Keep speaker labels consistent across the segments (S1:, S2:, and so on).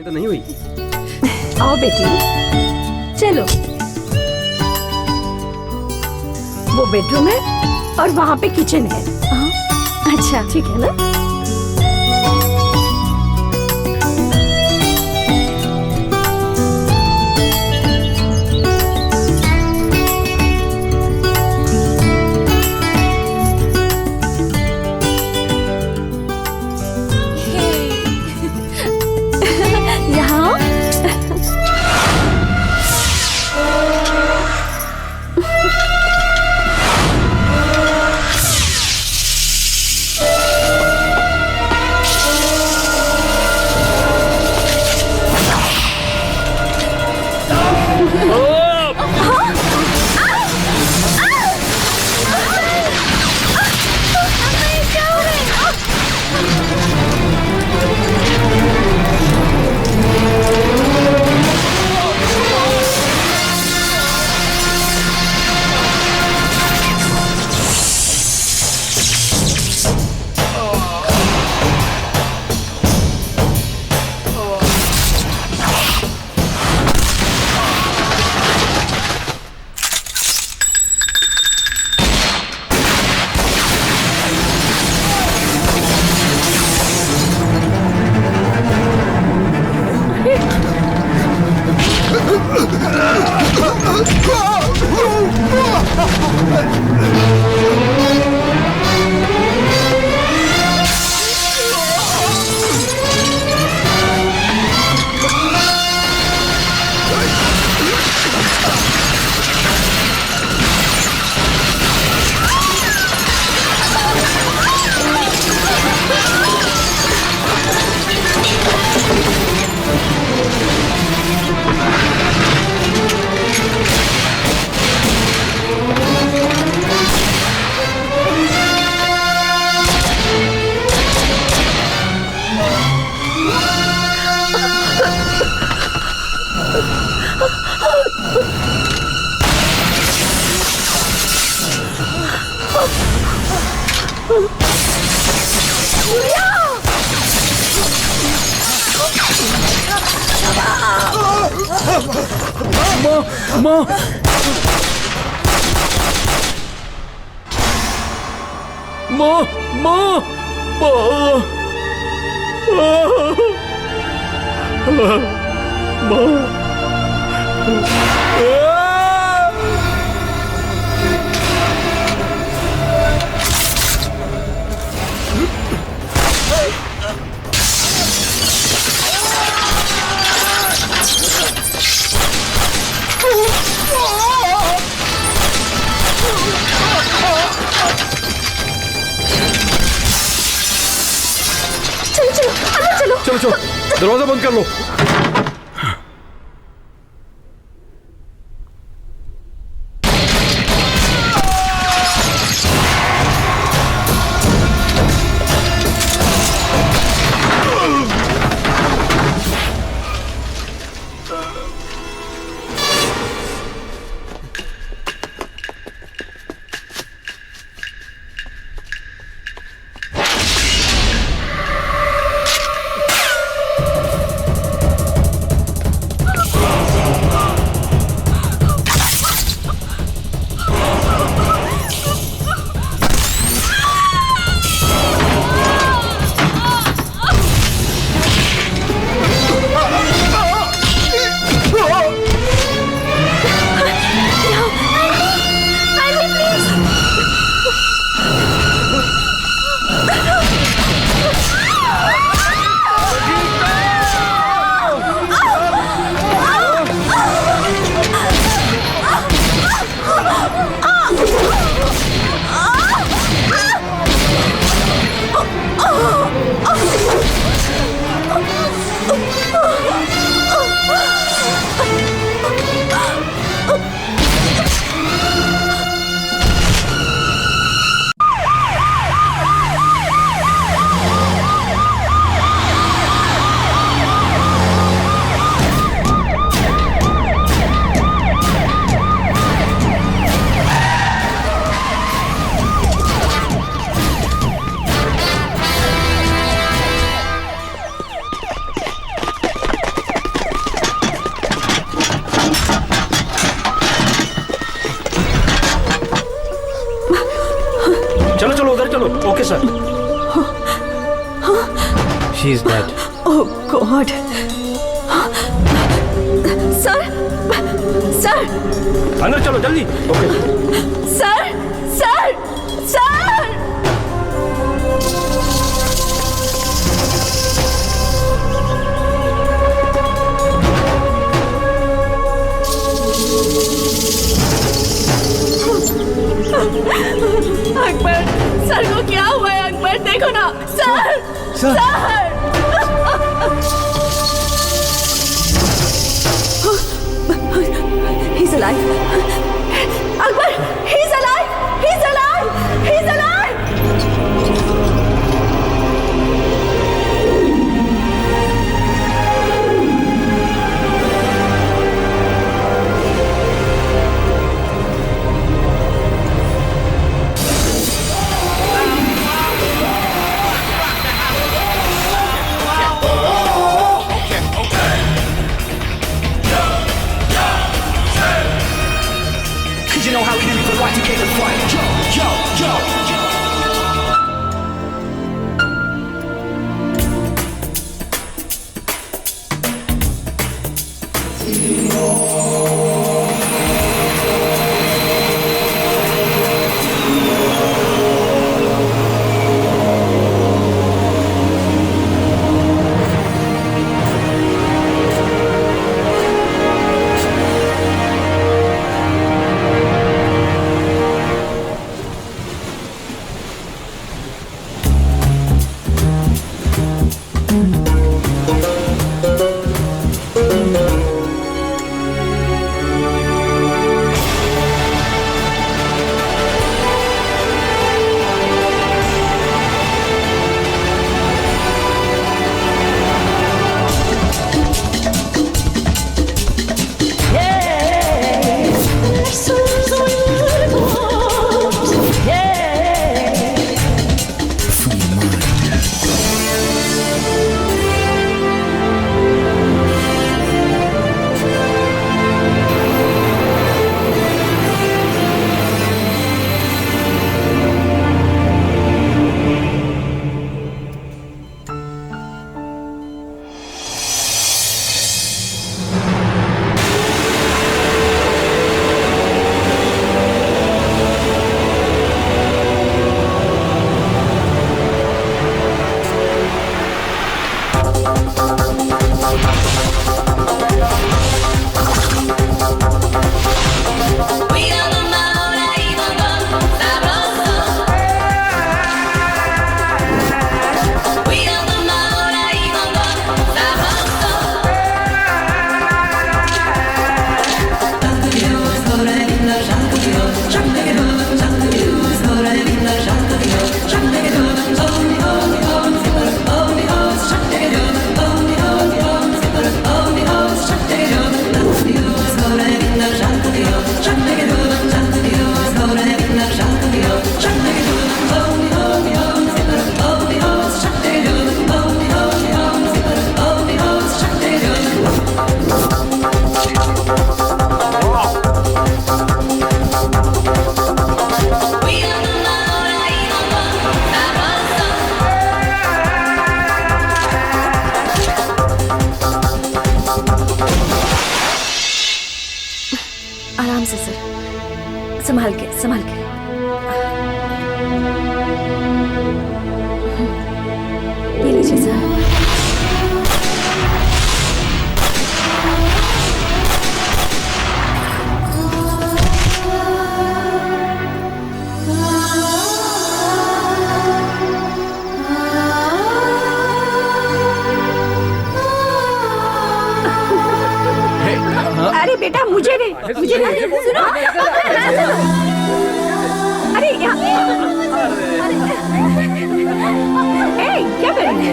S1: तो नहीं हुई।
S2: आओ बेटी, चलो। वो बेडरूम है और वहाँ पे किचन है।
S3: अच्छा
S2: ठीक है ना?
S3: यहाँ
S1: माँ, माँ, माँ,
S3: चलो चलो अंदर चलो।
S1: चलो चलो, दरवाजा बंद कर लो। She is dead.
S2: Oh god.
S3: Sir sir
S1: अंदर चलो जल्दी। Okay.
S3: Sir sir sir Akbar, sir को क्या हुआ है? अकबर देखो ना। Sir sir He's alive. Akbar, he's alive. He's alive. He's alive.
S4: You know how we do it for YTK the fight. Yo, yo, yo.
S3: आराम से सर, संभाल के संभाल के। ये लीजिए सर।
S2: अरे बेटा मुझे नहीं, मुझे नहीं, सुनो। अरे क्या करेंगे?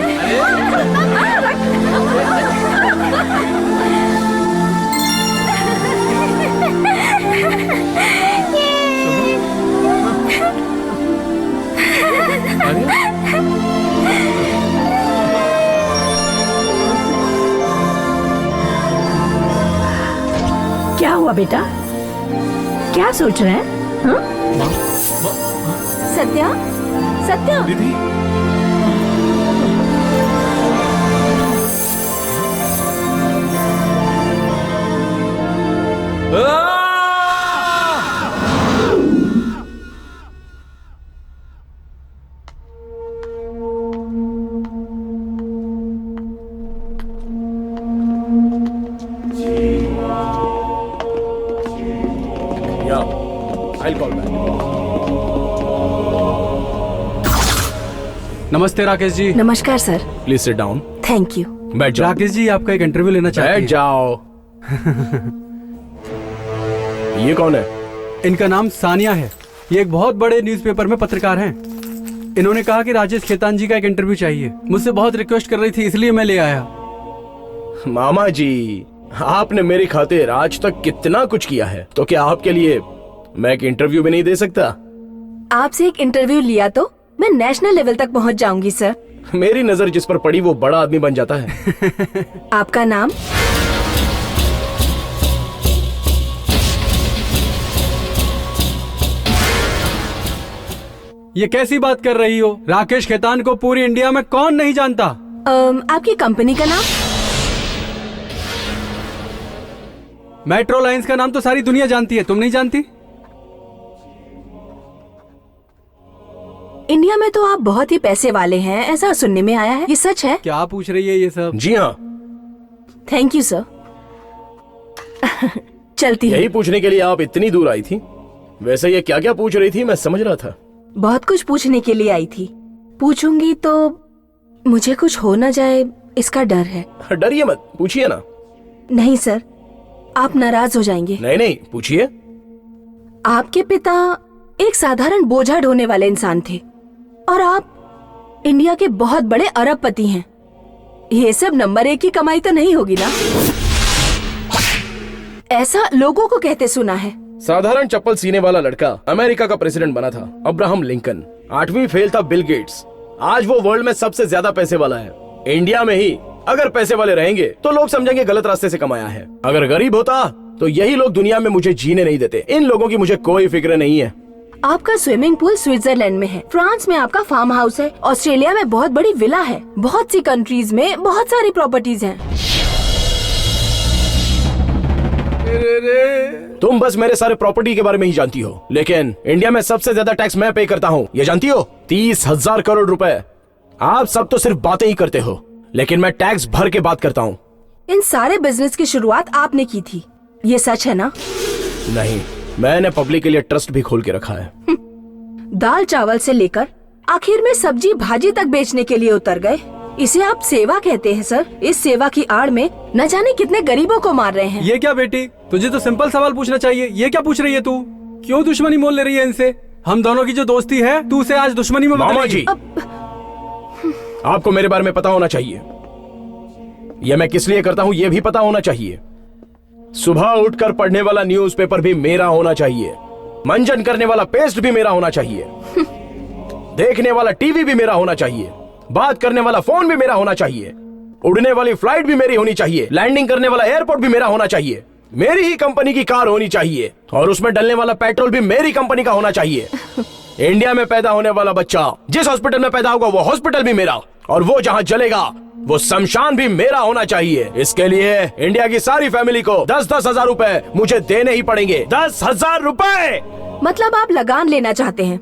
S2: क्या हुआ बेटा? क्या सोच रहे हैं? हाँ?
S3: सत्या, सत्या।
S1: दीदी I'll call back.
S5: नमस्ते राकेश जी।
S3: नमस्कार sir.
S1: Please sit down.
S3: Thank you.
S1: बैठ जाओ।
S5: राकेश जी आपका एक इंटरव्यू लेना चाहते
S1: बैठ
S5: हैं।
S1: जाओ। ये कौन है?
S5: इनका नाम सानिया है। ये एक बहुत बड़े न्यूज़पेपर में पत्रकार हैं। इन्होंने कहा कि राजेश खेतान जी का एक इंटरव्यू चाहिए। मुझसे बहुत रिक्वेस्ट कर रही थी, इसलिए मैं ले आया।
S1: मामा जी, आपने मेरी खातिर आज तक कितना कुछ किया है, तो क्या आपके लिए मैं एक इंटरव्यू भी नहीं दे सकता?
S3: आपसे एक इंटरव्यू लिया तो मैं नेशनल लेवल तक पहुंच जाऊंगी सर।
S1: मेरी नजर जिस पर पड़ी वो बड़ा आदमी बन जाता है।
S3: आपका नाम?
S5: ये कैसी बात कर रही हो? राकेश खेतान को पूरी इंडिया में कौन नहीं जानता?
S3: आपकी कंपनी का नाम?
S5: मेट्रो लाइंस का नाम तो सारी दुनिया जानती है, तुम नहीं जानती?
S3: इंडिया में तो आप बहुत ही पैसे वाले हैं, ऐसा सुनने में आया है। ये सच है?
S5: क्या पूछ रही है ये सब?
S1: जी हाँ।
S3: Thank you sir. चलती
S1: यही
S3: है।
S1: पूछने के लिए आप इतनी दूर आई थी? वैसे ये क्या क्या पूछ रही थी, मैं समझ रहा था।
S3: बहुत कुछ पूछने के लिए आई थी। पूछूंगी तो मुझे कुछ हो न जाए, इसका डर है।
S1: डरिए मत, पूछिए ना।
S3: नहीं सर, आप नाराज हो जाएंगे।
S1: नहीं नहीं, पूछिए।
S3: आपके पिता एक साधारण बोझा ढोने वाले इंसान थे और आप इंडिया के बहुत बड़े अरबपति हैं। ये सब नंबर 1 की कमाई तो नहीं होगी ना? ऐसा लोगों को कहते सुना है।
S1: साधारण चप्पल सीने वाला लड़का अमेरिका का प्रेसिडेंट बना था, अब्राहम लिंकन। 8वीं फेल था बिल गेट्स। आज वो वर्ल्ड में सबसे ज्यादा पैसे वाला है। इंडिया में ही अगर पैसे वाले रहेंगे तो लोग समझेंगे गलत रास्ते से कमाया है। अगर गरीब होता तो यही लोग दुनिया में मुझे जीने नहीं देते। इन लोगों की मुझे कोई फिक्र नहीं है।
S3: आपका स्विमिंग पूल स्विट्जरलैंड में है, फ्रांस में आपका फार्म हाउस है, ऑस्ट्रेलिया में बहुत बड़ी विला है, बहुत सी कंट्रीज में बहुत सारी प्रॉपर्टीज हैं।
S1: तुम बस मेरे सारे प्रॉपर्टी के बारे में ही जानती हो, लेकिन इंडिया में सबसे ज्यादा टैक्स मैं पे करता हूँ, ये जानती हो? 30,000 करोड़ रुपए। आप सब तो सिर्फ बातें ही करते हो, लेकिन मैं टैक्स भर के बात करता हूँ।
S3: इन सारे बिजनेस की शुरुआत आपने की थी, ये सच है ना?
S1: नहीं, मैंने पब्लिक के लिए ट्रस्ट भी खोल के रखा है।
S3: दाल चावल से लेकर आखिर में सब्जी भाजी तक बेचने के लिए उतर गए। इसे आप सेवा कहते हैं सर? इस सेवा की आड़ में न जाने कितने गरीबों को मार रहे हैं।
S5: ये क्या बेटी, तुझे तो सिंपल सवाल पूछना चाहिए। ये क्या पूछ रही है तू? क्यों दुश्मनी मोल ले रही है इनसे? हम दोनों की जो दोस्ती है तू उसे आज दुश्मनी में बदल
S1: मामा
S5: रही
S1: जी,
S5: है।
S1: आपको मेरे बारे में पता होना चाहिए। यह मैं किस लिए करता हूँ ये भी पता होना चाहिए। सुबह उठकर पढ़ने वाला न्यूज़पेपर भी मेरा होना चाहिए, मंजन करने वाला पेस्ट भी मेरा होना चाहिए, देखने वाला टीवी भी मेरा होना चाहिए, बात करने वाला फोन भी मेरा होना चाहिए, उड़ने वाली फ्लाइट भी मेरी होनी चाहिए, लैंडिंग करने वाला एयरपोर्ट भी मेरा होना चाहिए, मेरी ही कंपनी की कार होनी चाहिए और उसमें डलने वाला पेट्रोल भी मेरी कंपनी का होना चाहिए। इंडिया में पैदा होने वाला बच्चा जिस हॉस्पिटल में पैदा होगा वो हॉस्पिटल भी मेरा, और वो जहां जलेगा वो शमशान भी मेरा होना चाहिए। इसके लिए इंडिया की सारी फैमिली को 10-10 हजार रुपए मुझे देने ही पड़ेंगे। 10,000 रुपए।
S3: मतलब आप लगान लेना चाहते हैं?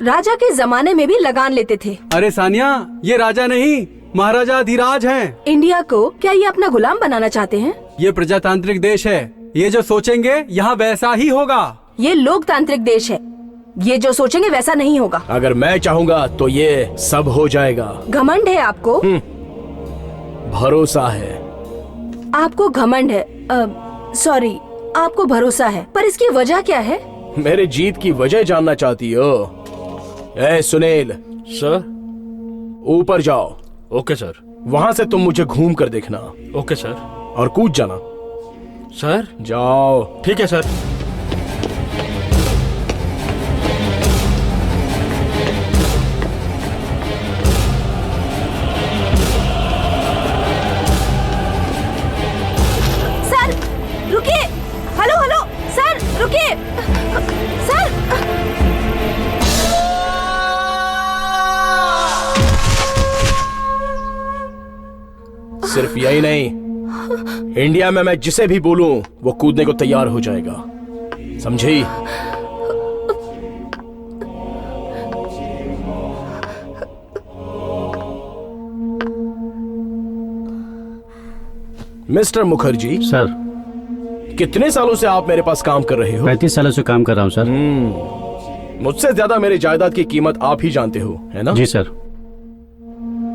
S3: राजा के जमाने में भी लगान लेते थे।
S5: अरे सानिया, ये राजा नहीं महाराजा धीराज हैं।
S3: इंडिया को क्या ये अपना गुलाम बनाना चाहते हैं?
S5: ये प्रजातांत्रिक देश है, ये जो सोचेंगे यहाँ वैसा ही होगा।
S3: ये लोकतांत्रिक देश है, ये जो सोचेंगे वैसा नहीं होगा।
S1: अगर मैं चाहूंगा तो ये सब हो जाएगा।
S3: घमंड है आपको?
S1: भरोसा है।
S3: आपको घमंड है, सॉरी, आपको भरोसा है, पर इसकी वजह क्या है?
S1: मेरे जीत की वजह जानना चाहती हो? ए सुनील,
S6: सर।
S1: ऊपर जाओ।
S6: Okay sir.
S1: वहां से तुम मुझे घूम कर देखना।
S6: Okay sir.
S1: और कूद जाना।
S6: सर।
S1: जाओ।
S6: ठीक है सर।
S3: सर रुकिए, हेलो हेलो, सर रुकिए, सर।
S1: सिर्फ यही नहीं, इंडिया में मैं जिसे भी बोलूं वो कूदने को तैयार हो जाएगा, समझी? Mister Mukherjee
S6: sir.
S1: कितने सालों से आप मेरे पास काम कर रहे हो?
S7: 35 सालों से काम कर रहा हूँ सर।
S1: मुझसे ज्यादा मेरी जायदाद की कीमत आप ही जानते हो, है ना?
S7: जी सर।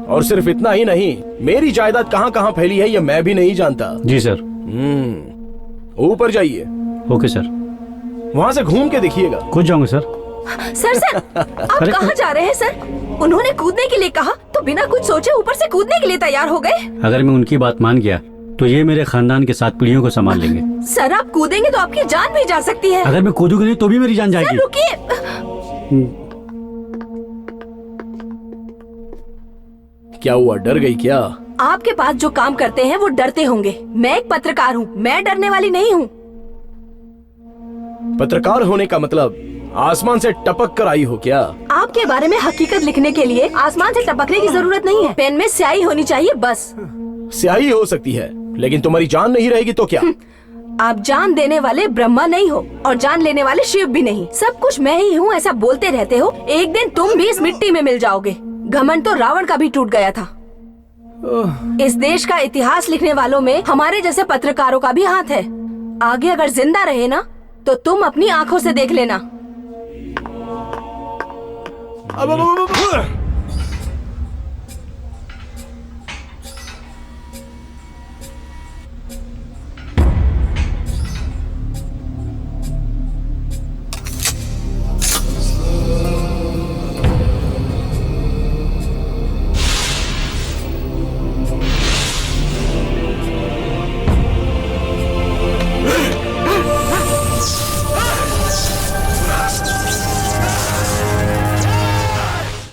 S1: और सिर्फ इतना ही नहीं, मेरी जायदाद कहाँ कहाँ फैली है ये मैं भी नहीं जानता।
S7: जी सर।
S1: ऊपर जाइए,
S7: ओके सर।
S1: वहाँ से घूम के देखिएगा।
S7: कूद जाऊंगा सर।
S3: सर सर, आप
S7: अरे-
S3: कहाँ जा रहे हैं सर? उन्होंने कूदने के लिए कहा तो बिना कुछ सोचे ऊपर से कूदने के लिए तैयार हो गए।
S7: अगर मैं उनकी बात मान गया तो ये मेरे खानदान के 7 पीढ़ियों को संभाल लेंगे।
S3: सर आप कूदेंगे तो आपकी जान भी जा सकती है।
S7: अगर मैं कूदूंगा नहीं तो भी मेरी जान
S3: सर
S7: जाएगी।
S3: रुकिए।
S1: क्या हुआ, डर गई क्या?
S3: आपके पास जो काम करते हैं वो डरते होंगे। मैं एक पत्रकार हूँ, मैं डरने वाली नहीं हूँ।
S1: पत्रकार होने का मतलब आसमान से टपक कर आई हो क्या?
S3: आपके बारे में हकीकत लिखने के लिए आसमान से टपकने की जरूरत नहीं है। पेन में स्याही होनी चाहिए बस।
S1: स्याही हो सकती है, लेकिन तुम्हारी जान नहीं रहेगी तो क्या?
S3: आप जान देने वाले ब्रह्मा नहीं हो और जान लेने वाले शिव भी नहीं। सब कुछ मैं ही हूँ ऐसा बोलते रहते हो। एक दिन तुम भी इस मिट्टी में मिल जाओगे। घमंड तो रावण का भी टूट गया था। इस देश का इतिहास लिखने वालों में हमारे जैसे पत्रकारों का भी हाथ है। आगे अगर जिंदा रहे ना तो तुम अपनी आंखों से देख लेना।
S1: अब